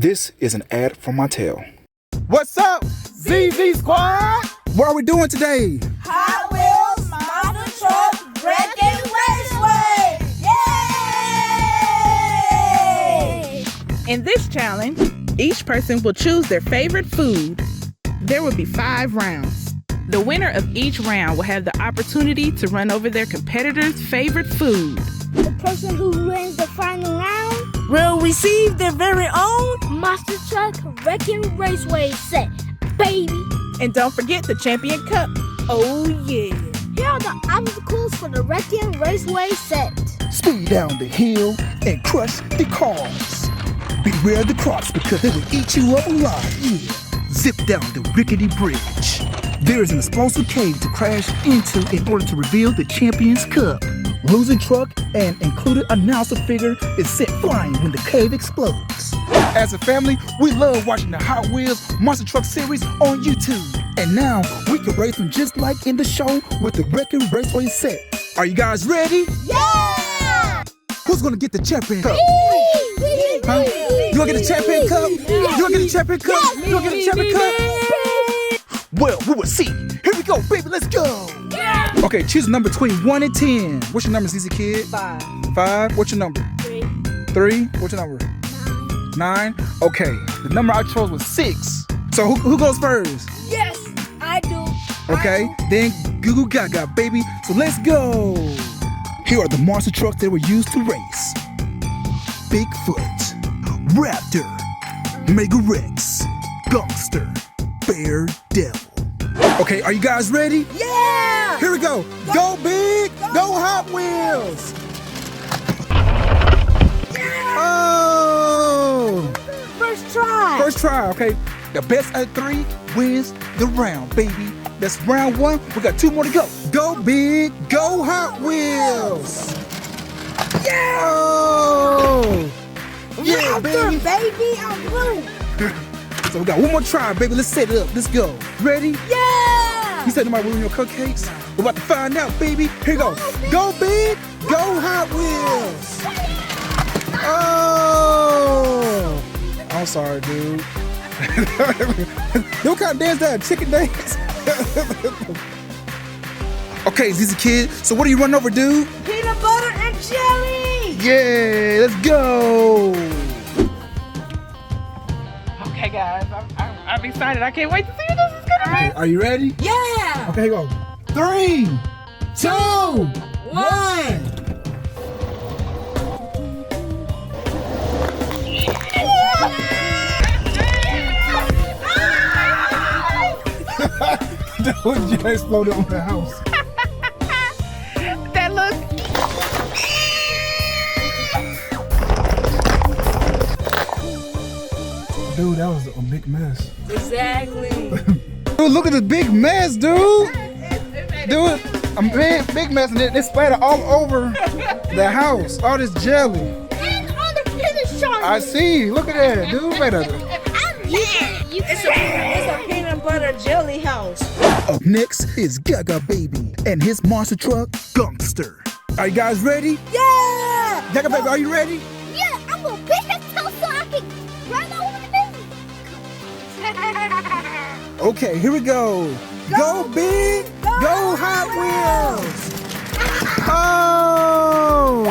This is an ad from my tail. What's up, ZZ Squad? What are we doing today? Hot Wheels Wreckin Raceway! Yay! In this challenge, each person will choose their favorite food. There will be 5 rounds. The winner of each round will have the opportunity to run over their competitor's favorite food. The person who wins the final round will receive their very own Monster Truck Wreckin Raceway set, baby. And don't forget the champion cup. Oh yeah. Here are the obstacles for the Wreckin Raceway set. Speed down the hill and crush the cars. Beware the crocs because they will eat you up alive. Yeah. Zip down the rickety bridge. There is an explosive cave to crash into in order to reveal the champion's cup. Losing truck and included announcer figure is sent flying when the cave explodes. As a family, we love watching the Hot Wheels Monster Truck series on YouTube. And now we can race them just like in the show with the Wreckin Raceway set. Are you guys ready? Yeah! Who's gonna get the champion cup? Huh? You wanna get the champion cup? You wanna get the champion cup? You wanna get the champion cup? Well, we will see. Here we go, baby, let's go. Yeah. Okay, choose a number between 1 and 10. What's your number, ZZ Kid? 5. 5. What's your number? 3. 3. What's your number? 9. Okay, the number I chose was 6. So who goes first? Yes, I do. Okay, then Goo Goo Gaga, baby. So let's go. Here are the monster trucks that were used to race. Bigfoot, Raptor, Mega Rex, Gangster, Bear Devil. Okay, are you guys ready? Yeah! Here we go. Go big, go Hot Wheels. Oh! First try! First try, okay. The best of 3 wins the round, baby. That's round 1. We got 2 more to go. Go big, go Hot Wheels. Yeah! Oh! Yeah, baby. Baby, I'm blue! So we got 1 more try, baby. Let's set it up. Let's go. Ready? Yeah! You said nobody ruin your cupcakes? We're about to find out, baby. Here you go. Go big, go Hot Wheels. Oh! I'm sorry, dude. What kind of dance that? Chicken dance? Okay, ZZ Kid. So what are you running over, dude? Peanut butter and jelly! Yeah, let's go. Okay, guys, I'm excited. I can't wait to see what this is gonna be. Okay, are you ready? Yeah! Okay, here you go. 3, 2, 1. That was just exploded on the house. That looks. Dude, that was a big mess. Exactly. Dude, look at the big mess, dude. Dude, a big mess, and it splattered all over the house. All this jelly. And on the finish on I see. Look at that, dude. Wait a minute. It's a peanut butter jelly house. Up next is Gaga Baby and his monster truck, Gangster. Are you guys ready? Yeah! Gaga Baby, are you ready? Yeah, I'm gonna beat this house so I can run over the baby. Okay, here we go. Go big, go Hot Wheels. Oh!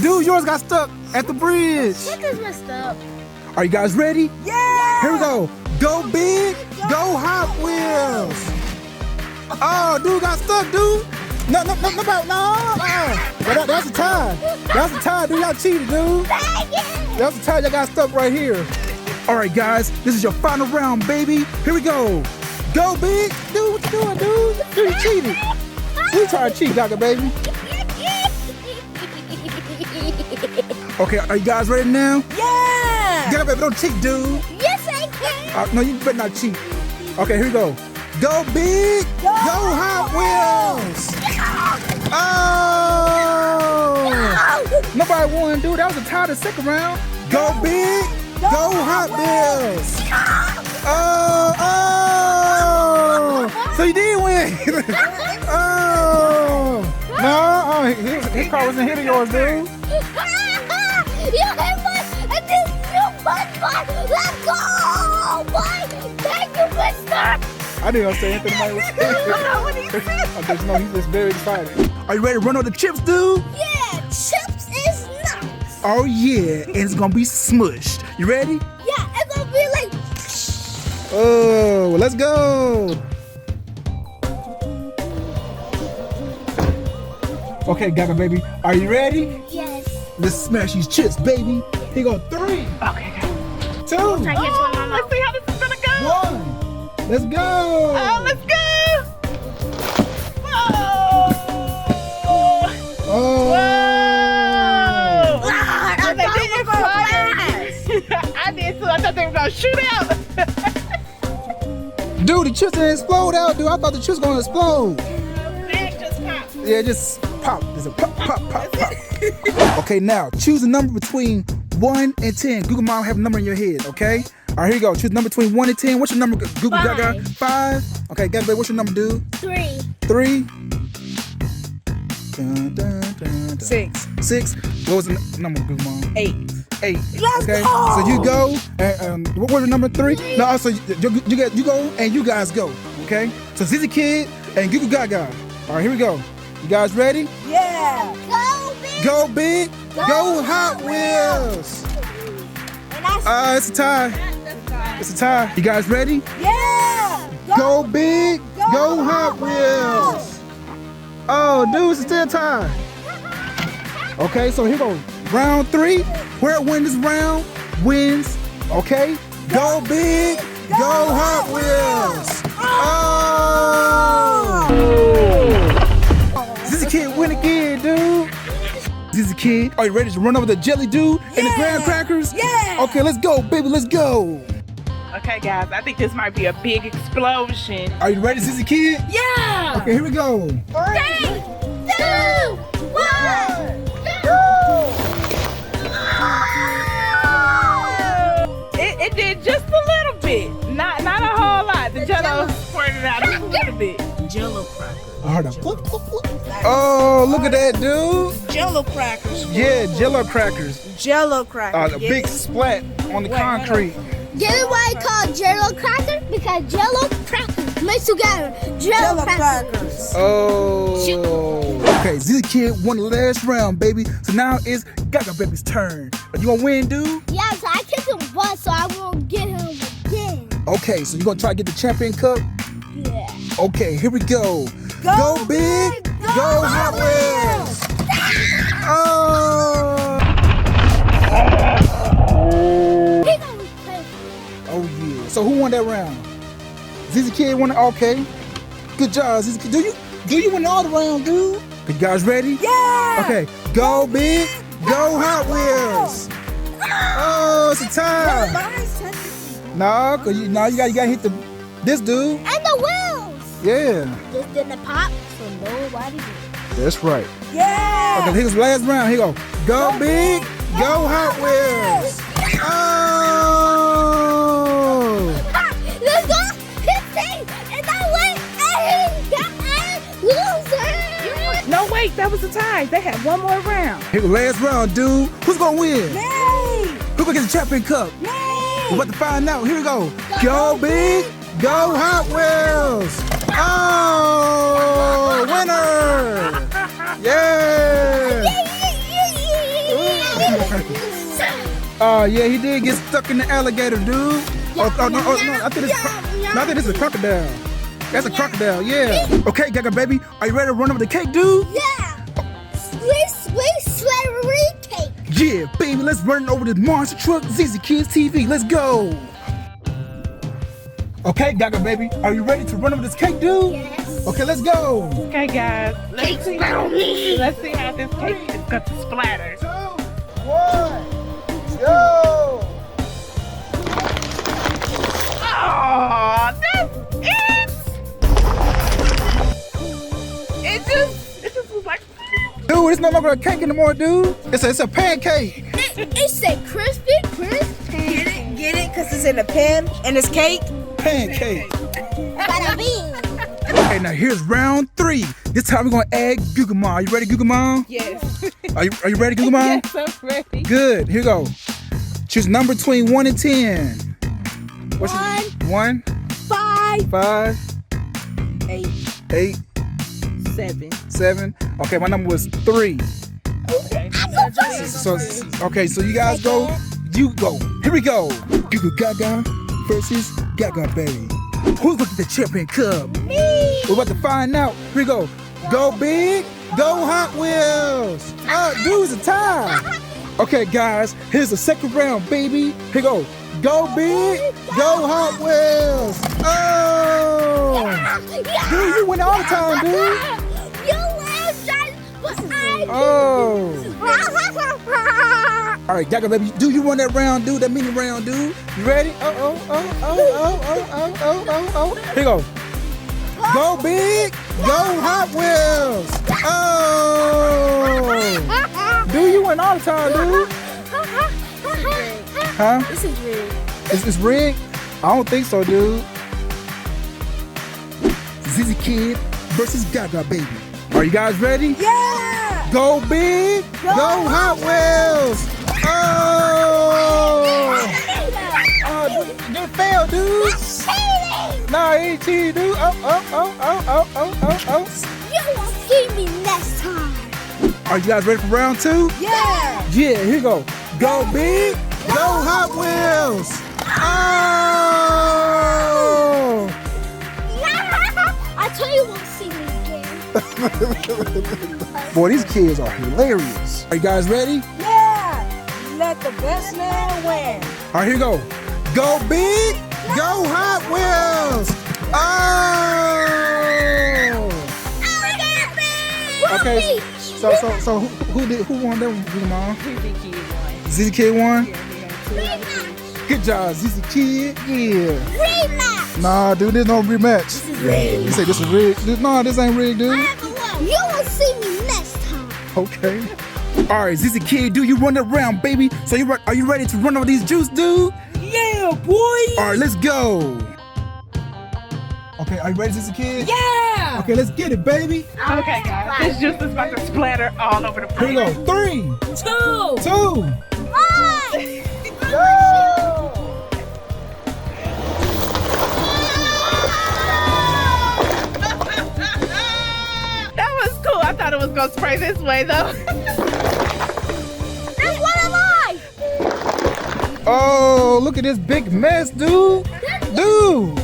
Dude, yours got stuck at the bridge. Chicken's messed up. Are you guys ready? Yeah! Here we go. Go big, go Hot Wheels. Oh, dude got stuck, dude. No. Well, that's a tie. That's a tie, dude. Y'all cheated, dude. That's a tie. Y'all got stuck right here. All right, guys. This is your final round, baby. Here we go. Go big. Dude, what you doing, dude? Dude, you cheated. We try to cheat, Gaga, baby. Okay, are you guys ready now? Yeah! Gaga, baby, don't cheat, dude. Yes, I can. No, you better not cheat. Okay, here we go. Go big, go Hot Wheels. Oh! Nobody won, dude. That was a tie the second round. Go big, go Hot Wheels. Oh! So you did win. Oh! No, his car wasn't hitting yours, dude. You hit my, and then you Let's go! Boy, thank you, mister! I didn't gonna say anything about it. I just know he's just very excited. Are you ready to run over the chips, dude? Yeah, chips is nuts! Oh yeah, and it's gonna be smushed. You ready? Yeah, it's gonna be like... Oh, well, let's go. Okay, Gaga baby, are you ready? Yes. Let's smash these chips, baby. Here go 3, Okay, 2, Try to get one, Mama. let's see how this is gonna go. 1. Let's go. Oh, let's go. Whoa. Oh. Whoa. They didn't explode. I did too. I thought they were gonna shoot out. Dude, the chips didn't explode out, dude. I thought the chips gonna explode. Big just popped. Yeah, just pop. There's a pop, pop, pop, pop. Okay, now choose a number between 1 and 10. Google Mom have a number in your head, okay? All right, here you go. Choose a number between 1 and 10. What's your number, Google Gaga? 5. Okay, Gaga, baby, what's your number, dude? 3. 3. Dun, dun, dun, dun. 6. 6. What was the number, Google Mom? 8. 8. Let's Okay, go. so you go, and what was the number 3? No, so you go, and you guys go, okay? So Zizi Kid and Goo Goo Gaga. All right, here we go. You guys ready? Yeah. Go, big! Go big, go Hot Wheels. And I It's a tie. It's a tie. You guys ready? Yeah. Go big, go Hot Wheels. Oh, dude, it's still a tie. Okay, so here goes round 3. Whoever wins this round wins. Okay, go big, go Hot Wheels. Oh! This kid win again, dude. This is a kid. Are you ready to run over the jelly dude and the graham crackers? Yeah. Okay, let's go, baby. Let's go. Okay, guys, I think this might be a big explosion. Are you ready, Sissy Kid? Yeah. Okay, here we go. 3, 2, 1, go! It did just a little bit, not a whole lot. The Jello squirted out just a little bit. Jello crackers. Hold on. Flip, flip, flip. Oh, look at that, dude. Jello crackers. Yeah, Jello crackers. Jello crackers. A big splat on the concrete. You know why it's called Jello cracker? Because Jello crackers mixed together. Jello crackers. Oh. Okay, Zizzy Kid won the last round, baby. So now it's Gaga Baby's turn. Are you gonna win, dude? Yeah, so I kicked him once, so I won't get him again. Okay, so you gonna try to get the champion cup? Yeah. Okay, here we go. Go big, go Hot Wheels. Oh. He gonna play. Oh yeah. So who won that round? Zizzy Kid won it. Okay. Good job, Zizzy Kid. Do you win all the round, dude? You guys ready? Yeah. Okay. Go big, go Hot Wheels. Oh, it's a tie. No, cause you gotta hit this dude. And the wheels. Yeah. Just didn't pop, so nobody did. That's right. Yeah. Okay, here's the last round. Here you go. Go big, go Hot Wheels. Oh. Let's go. 15. And I went and loser. No, wait, that was a tie. They had one more round. Here the last round, dude. Who's gonna win? Yay. Who's gonna get the champion cup? Yay. We're about to find out. Here we go. Go big, go Hot Wheels. Oh, winner. Yeah. Oh, yeah, he did get stuck in the alligator, dude. No, I think this is a crocodile. That's a crocodile, yeah. Okay, Gaga baby, are you ready to run over the cake, dude? Yeah. Sweet sweatery cake. Yeah, baby, let's run over the monster truck, ZZ Kids TV. Let's go. Okay, Gaga baby, are you ready to run over this cake, dude? Yes. Okay, let's go. Okay, guys, let's see how this cake is going to splatter. 2, 1, go. Oh, that's it! It just was like... Dude, it's no longer a cake anymore, dude. It's a pancake. It's a crispy crisp pancake. Get it? Because it's in a pan and it's cake. Pancake. Bada bing. Okay, now here's round 3. This time we're gonna add Goo Goo Mom. Are you ready, Goo Goo Mom? Yes. Are you ready, Goo Goo Mom? Yes, I'm ready. Good. Here you go. Choose a number between 1 and 10. What's your 1? 5, 5, 8, 8, 7. Okay, my number was 3. So you guys go. You go. Here we go. Goo Goo Gaga versus Gaga Baby. Who's looking at the champion cup? We're about to find out. Here we go. Go big, go Hot Wheels. Dude's a tie. Okay, guys, here's the second round, baby. Here we go. Go big, go Hot Wheels. Oh, dude, you win all the time, dude. You lose, but I Oh. All right, Gaga baby, dude, you won that round, dude. That mini round, dude. You ready? Oh. Here you go. Go big, go Hot Wheels. Oh. Dude, you win all the time, dude. Huh? This is rigged. Is this rigged? I don't think so, dude. ZZ Kid versus Gaga Baby. Are you guys ready? Yeah! Go big, go Hot Wheels. Oh! You failed, dude. Nah, he ain't cheating, dude. Oh. You will see me next time. Are you guys ready for round 2? Yeah! Yeah, here you go. Go big, go Hot Wheels. Oh! I tell you, won't see me again. Boy, these kids are hilarious. Are you guys ready? Yeah! Let the best man win. All right, here you go. Go big, go Hot Wheels. Oh! Okay, so who won that one, Mom? ZZ Kid won. Good job, ZZ Kid. Yeah. Rematch. Nah, dude, there's no rematch. Rigged. You say this is rigged? No, this ain't rigged, dude. You will see me next time. Okay. All right, ZZ Kid, dude, you run that round, baby. So are you ready to run all these juice, dude? Yeah, boy! All right, let's go. Okay, are you ready, ZZ Kid? Yeah! Okay, let's get it, baby. Okay, guys. This juice is about to splatter all over the Here we place. go. 3, 2! 2. Go! That was cool. I thought it was going to spray this way, though. That's what am I? Oh, look at this big mess, dude. Dude.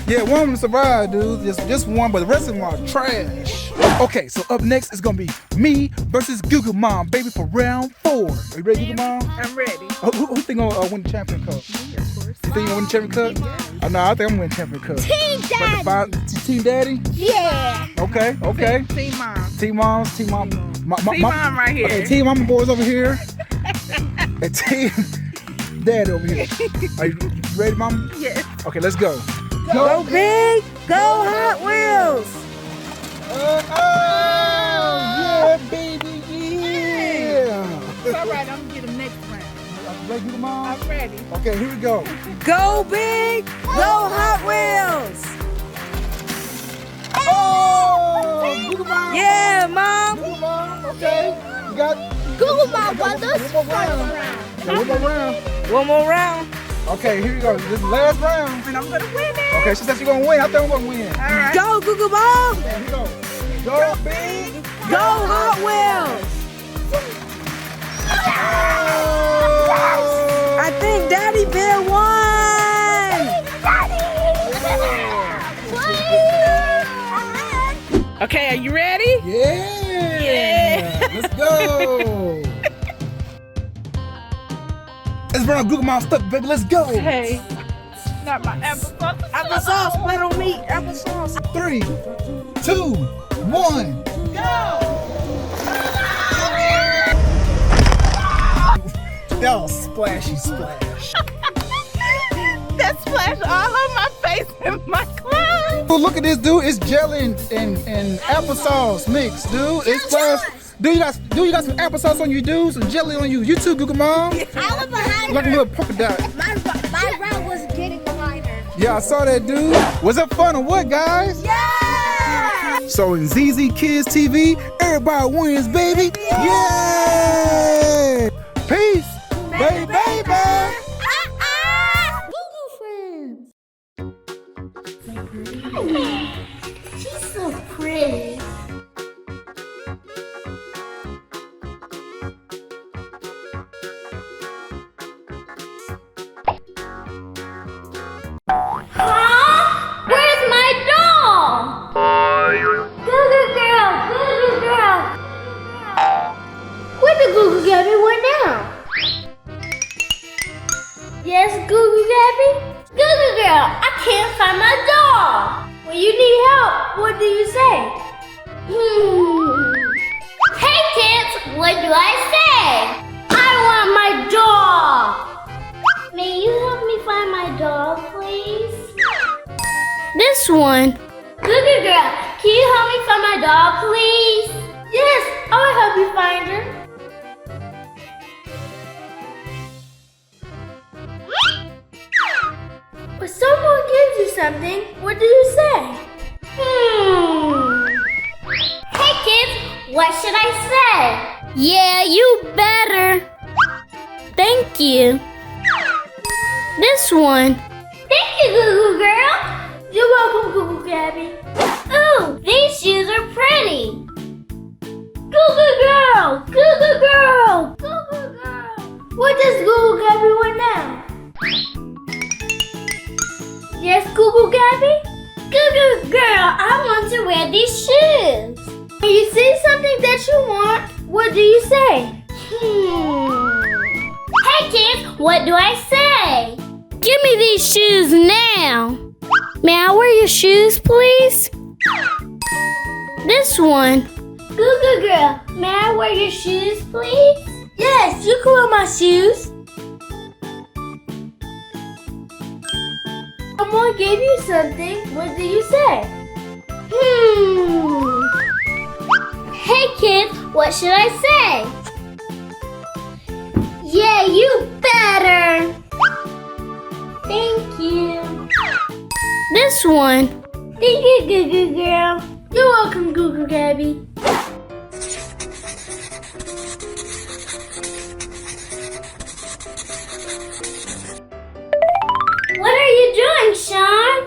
Yeah, one of them survived, dude. Just one, but the rest of them are trash. Okay, so up next is gonna be me versus Goo Goo Mom, baby, for round 4. Are you ready, Goo Goo Mom? I'm ready. Who think gonna win the champion cup? Me, of course. You think you gonna win the champion cup? Oh, no, I think I'm gonna win the champion cup. Team Dad. Team Daddy? Yeah. Okay. Team Mom. Team Moms, Team Mom. Team Mom right here. Okay, Team Mama boys over here. And Team Dad over here. Are you ready, Mom? Yes. Okay, let's go. Go big, go Hot Wheels! Yeah, baby, yeah. It's all right. I'm going to get him next round. Ready, Goo Goo Mom? I'm ready. Okay, here we go. Go big, go Hot Wheels! Oh, Goo Goo Mom. Yeah, Mom! Goo Goo Mom, okay. You got Google my brothers. one more round. Yeah, one more round. One more round. Okay, here we go. This is the last round. And I'm going to win it. Okay, she said she's gonna win. I think I'm gonna win. All right. Go, Goo Goo Mom! Okay, here we go. Go big. Go Hot Wheels! Oh. I think Daddy Bear won! Okay, are you ready? Yeah. Let's go. Let's run on Goo Goo Mom stuff, baby. Let's go. Hey. Not my applesauce. Applesauce, spread on me, applesauce. 3, 2, 1. Y'all splashy splash. That splashed all on my face and my clothes. Oh, look at this, dude. It's jelly and applesauce mix, dude. It's splash. Dude, you got some applesauce on you, dude. Some jelly on you. You too, Goo Goo Mom. I was behind Like a her. little polka dot. My round was getting lighter. Yeah, I saw that, dude. Was it fun or what, guys? Yeah! So in ZZ Kids TV, everybody wins, baby. Yeah! Peace. baby. Goo Goo friends. She's so pretty. Huh? Where's my doll? Goo Goo girl, Goo Goo girl. Where did Goo Goo Gabby went now? Yes, Goo Goo Gabby? Goo Goo girl, I can't find my doll. When you need help, what do you say? Hey kids, what do I say? I want my doll. May you help me find my doll, please? This one. Goo Goo girl, can you help me find my doll, please? Yes, I'll help you find her. When someone gives you something, what do you say? Hey kids, what should I say? Yeah, you better. Thank you. This one. Thank you, Goo Goo girl. You're welcome, Goo Goo Gabby. Ooh, these shoes are pretty. Goo Goo girl, Goo Goo girl, Goo Goo girl. Where does Goo Goo Gabby went now? Yes, Goo Goo Gabby? Goo Goo girl, I want to wear these shoes. When you see something that you want, what do you say? Hey kids, what do I say? Give me these shoes now. May I wear your shoes, please? This one. Goo Goo girl, may I wear your shoes, please? Yes, you can wear my shoes. Someone gave you something, what do you say? Hey kids, what should I say? Yeah, you better. Thank you. This one. Thank you, Goo Goo girl. You're welcome, Goo Goo Gabby. What are you doing, Sean?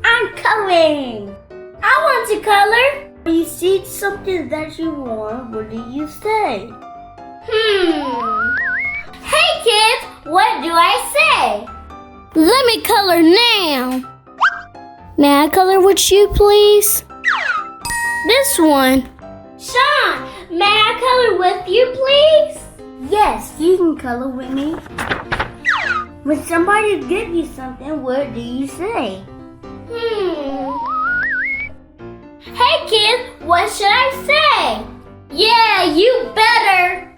I'm coloring. I want to color. When you see something that you want, what do you say? Hey kids, what do I say? Let me color now. May I color with you, please? This one. Sean, may I color with you, please? Yes, you can color with me. When somebody gives you something, what do you say? Hey kids, what should I say? Yeah, you better.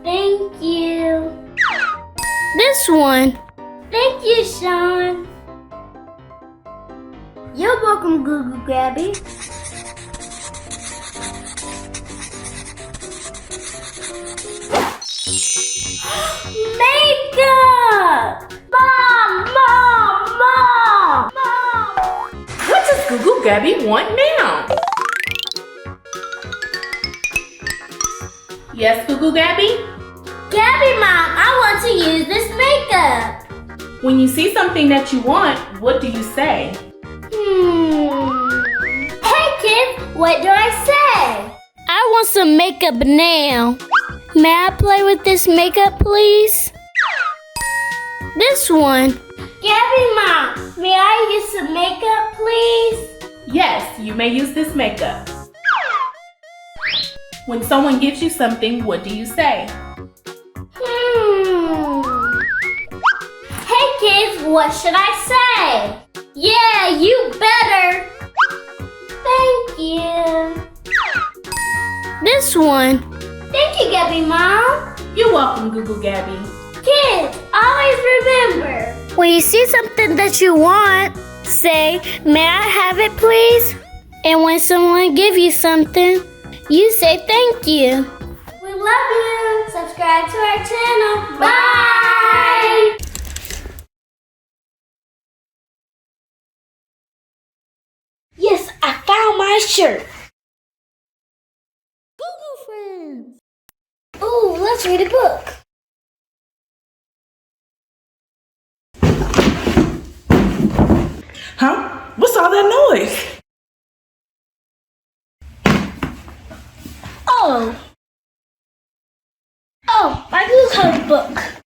Thank you. This one. Thank you, Sean. You're welcome, Goo Goo Gabby. Makeup! Mom! What does Goo Goo Gabby want now? Yes, Goo Goo Gabby? Gabby, Mom, I want to use this makeup. When you see something that you want, what do you say? Hey kids, what do I say? I want some makeup now. May I play with this makeup, please? This one. Gabby, Mom, may I use some makeup, please? Yes, you may use this makeup. When someone gives you something, what do you say? Hey kids, what should I say? Yeah, you better. Thank you. This one. Thank you, Gabby, Mom. You're welcome, Goo Goo Gabby. Kids, always remember, when you see something that you want, say, may I have it, please? And when someone gives you something, you say thank you. We love you. Subscribe to our channel. Bye. Yes, I found my shirt. Goo Goo friends. Ooh, let's read a book. Oh, my Goo Goo book.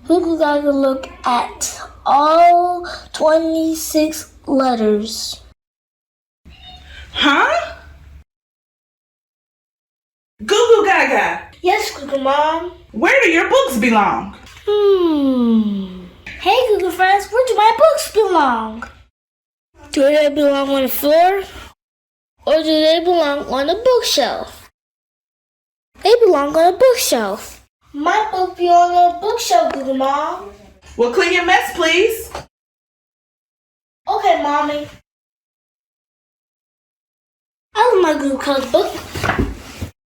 Goo Goo gotta look at all 26 letters. Huh? Goo Goo Gaga, Yes, Goo Goo Mom. where do your books belong? Hey, Goo Goo friends, where do my books belong? Do they belong on the floor? Or do they belong on the bookshelf? They belong on a bookshelf. My book be on the bookshelf, Goo Goo Mom. Well, clean your mess, please. Okay, Mommy. I love my Goo Goo book.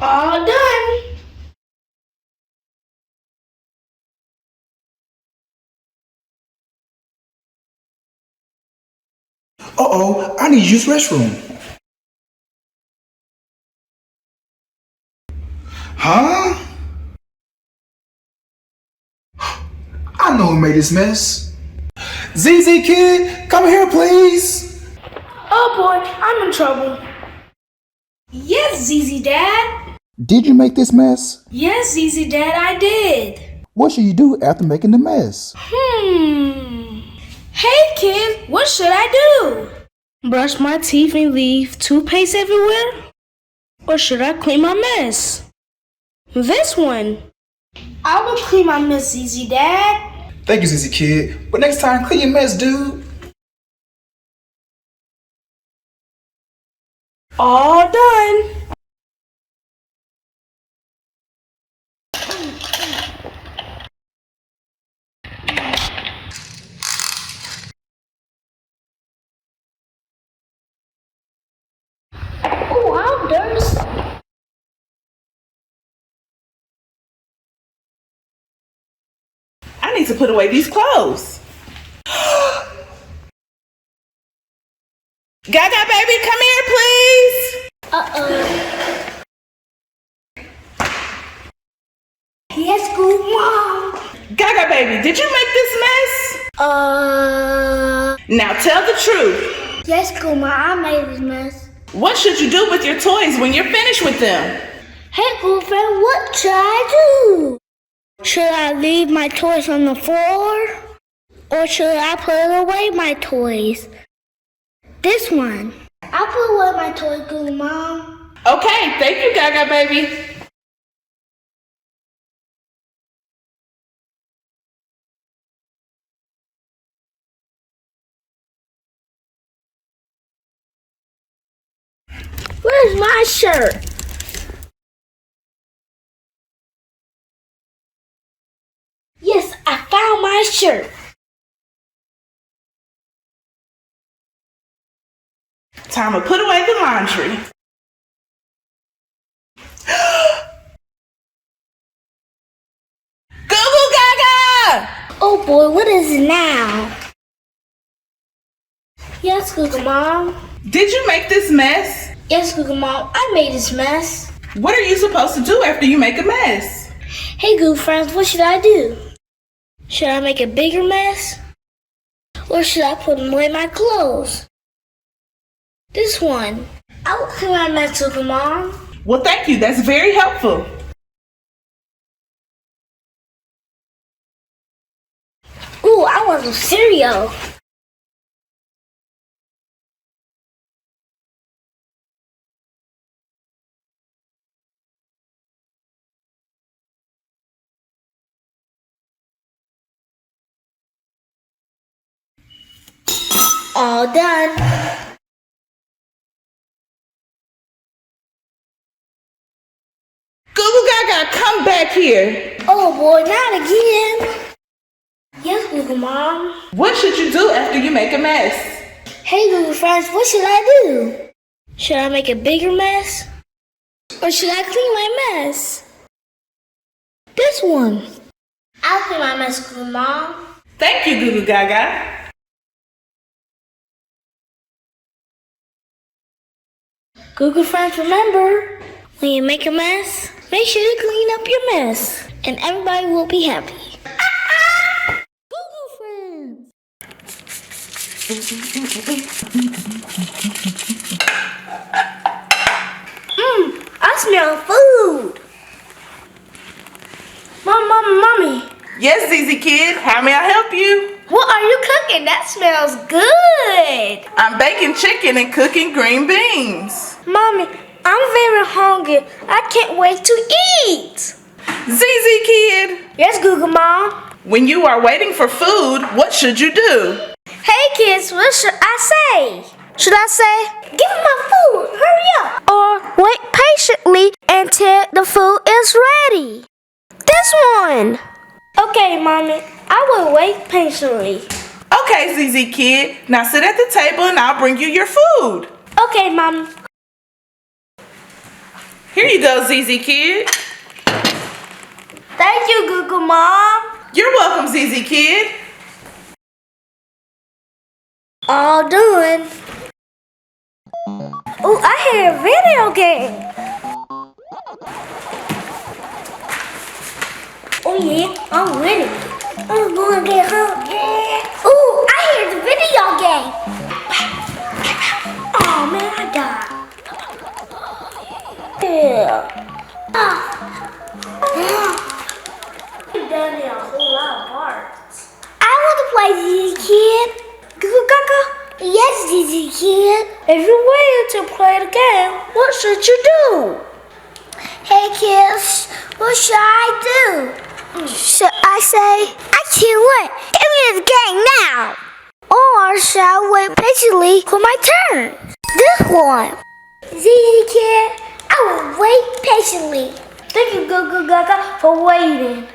All done. Uh-oh, I need to use restroom. Huh? I know who made this mess. ZZ Kid, come here, please. Oh boy, I'm in trouble. Yes, ZZ Dad. Did you make this mess? Yes, ZZ Dad, I did. What should you do after making the mess? Hey kid, what should I do? Brush my teeth and leave toothpaste everywhere? Or should I clean my mess? This one. I will clean my mess, ZZ Dad. Thank you, ZZ Kid. But next time, clean your mess, dude. All done. Oh, I'm dirty. I need to put away these clothes. Gaga, baby, come here, please. Uh-oh. Yes, good mom. Gaga, baby, did you make this mess? Now tell the truth. Yes, good mom, I made this mess. What should you do with your toys when you're finished with them? Hey, girlfriend, what should I do? Should I leave my toys on the floor? Or should I put away my toys? This one. I'll put away my toys, good mom. Okay, thank you, Gaga, baby. Where's my shirt? Yes, I found my shirt. Time to put away the laundry. Goo Goo Gaga! Oh boy, what is it now? Yes, Google Mom. Did you make this mess? Yes, Google Mom, I made this mess. What are you supposed to do after you make a mess? Hey, Google friends, what should I do? Should I make a bigger mess? Or should I put away my clothes? This one. I will clean my mess, Google Mom. Well, thank you. That's very helpful. Ooh, I want some cereal. All done. Goo Goo Gaga, come back here. Oh boy, not again. Yes, Google Mom. What should you do after you make a mess? Hey, Google friends, what should I do? Should I make a bigger mess? Or should I clean my mess? This one. I'll clean my mess, Google Mom. Thank you, Goo Goo Gaga. Goo Goo friends, remember, when you make a mess, make sure to clean up your mess, and everybody will be happy. Goo Goo friends. I smell food. Mommy. Yes, ZZ Kid, how may I help you? What are you cooking? That smells good. I'm baking chicken and cooking green beans. Mommy, I'm very hungry. I can't wait to eat. ZZ Kid, Yes, Goo Goo Mom. when you are waiting for food, what should you do? Hey kids, what should I say? Should I say, give me my food, hurry up? Or wait patiently until the food is ready? This one. Okay, Mommy, I will wait patiently. Okay, ZZ Kid, now sit at the table and I'll bring you your food. Okay, Mommy. Here you go, ZZ Kid. Thank you, Goo Goo Mom. You're welcome, ZZ Kid. All done. Oh, I hear a video game. Oh yeah, I'm winning. I'm gonna get home. Yeah. Oh, I hear the video game. Oh man, I died. Yeah. You've done it a whole lot of parts. I want to play ZZ Kid. Goo Goo Gaga? Yes, ZZ Kid. If you're waiting to play the game, what should you do? Hey kids, what should I do? Should I say, I can't wait, give me the game now? Or should I wait patiently for my turn? This one. ZZ Kid, I will wait patiently. Thank you, Goo Goo Gaga, for waiting.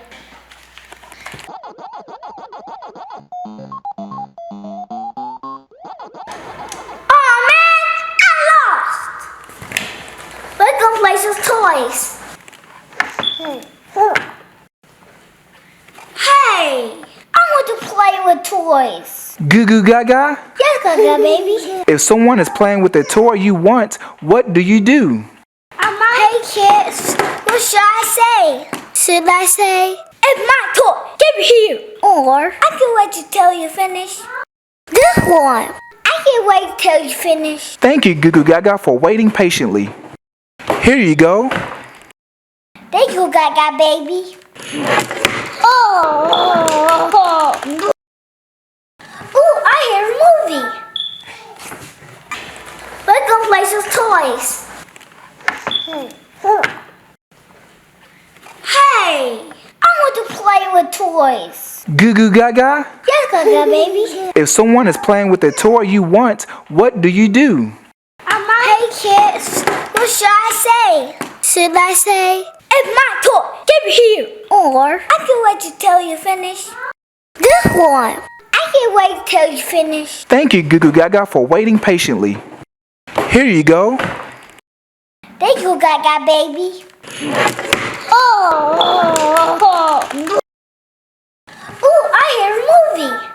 Oh man, I lost. Let's go play some toys. Hey, I want to play with toys. Goo Goo Gaga? Yes, Gaga baby. If someone is playing with the toy you want, what do you do? Hey kids, what should I say? Should I say, it's my toy, give it here. Or, I can wait to tell you finish. This one. I can't wait till you finish. Thank you, Goo Goo Gaga, for waiting patiently. Here you go. Thank you, Gaga baby. Oh, ooh, I hear a movie. Let's go play some toys. Hey, I want to play with toys. Goo Goo Gaga? Yes, Gaga baby. If someone is playing with the toy you want, what do you do? Hey kids, what should I say? Should I say, it's my toy, give it here. Or, I can wait to tell you finish. This one. I can't wait till you finish. Thank you, Goo Goo Gaga, for waiting patiently. Here you go. Thank you, Gaga baby. Ooh, I hear a movie.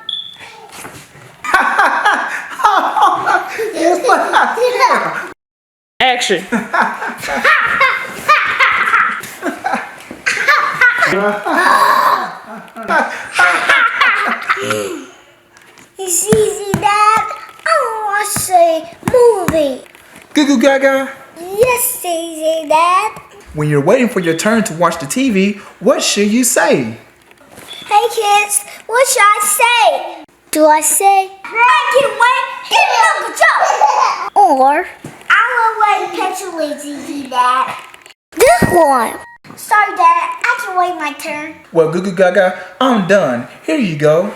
Action. It's easy, Dad. I want to say movie. Goo Goo Gaga, Yes, easy, Dad. when you're waiting for your turn to watch the TV, what should you say? Hey kids, what should I say? Do I say, I can't wait, give me Uncle Joe? Or, I will wait patiently, ZZ Dad. This one. Sorry, Dad, I can wait my turn. Well, Goo Goo Gaga, I'm done. Here you go.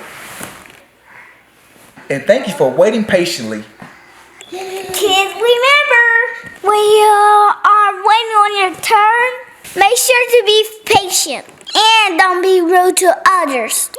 And thank you for waiting patiently. Kids, remember, when you are waiting on your turn, make sure to be patient and don't be rude to others.